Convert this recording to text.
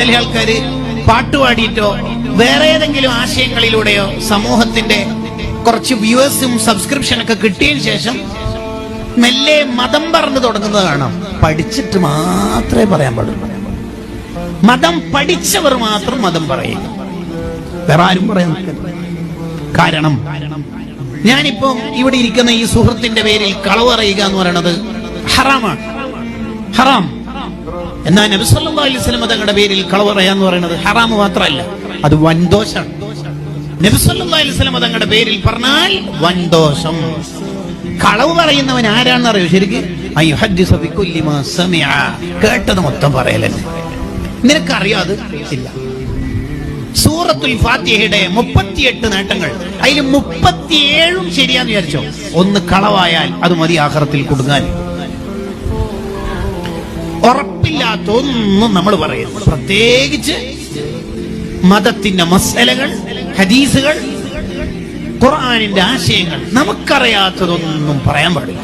ചില ആൾക്കാര് പാട്ടുപാടിയിട്ടോ വേറെ ഏതെങ്കിലും ആശയങ്ങളിലൂടെയോ സമൂഹത്തിന്റെ കുറച്ച് വ്യൂവേഴ്സും സബ്സ്ക്രിപ്ഷനൊക്കെ കിട്ടിയതിനു ശേഷം മെല്ലെ മതം പറഞ്ഞു തുടങ്ങുന്നത് കാണാം. പഠിച്ചിട്ട് മാത്രമേ പറയാൻ പാടുള്ളൂ. മതം പഠിച്ചവർ മാത്രം മതം പറയുക, വേറെ ആരും പറയാൻ നിൽക്കരുത്. കാരണം ഞാനിപ്പോ ഇവിടെ ഇരിക്കുന്ന ഈ സുഹൃത്തിന്റെ പേരിൽ കളവ് പറയുക എന്ന് പറയുന്നത് ഹറാമാണ്, ഹറാം. എന്നാൽ നബി സല്ലല്ലാഹു അലൈഹി വസല്ലം തങ്ങളുടെ പേരിൽ കളവ് പറയാന്ന് പറയുന്നത് ഹറാം മാത്രമല്ല, അത് വൻദോഷമാണ്. നബി സല്ലല്ലാഹു അലൈഹി വസല്ലം തങ്ങളുടെ പേരിൽ പറഞ്ഞാൽ വൻദോഷം. കളവ് പറയുന്നവൻ ആരാണെന്ന് അറിയോ? ശരിക്ക് കേട്ടത് മൊത്തം പറയലല്ലേ. നിനക്കറിയോ അത്? ഇല്ല. സൂറത്തുൽ ഫാത്തിഹയുടെ 38 നേട്ടങ്ങൾ, അതിൽ 37 ശരിയാന്ന് വിചാരിച്ചോ? ഒന്ന് കളവായാൽ അത് മതി ആഖിറത്തിൽ കുടുങ്ങാൻ. ഉറപ്പില്ലാത്ത ഒന്നും നമ്മൾ പറയുന്നു, പ്രത്യേകിച്ച് മതത്തിന്റെ മസലകൾ, ഹദീസുകൾ, ഖുർആനിന്റെ ആശയങ്ങൾ. നമുക്കറിയാത്തതൊന്നും പറയാൻ പാടില്ല.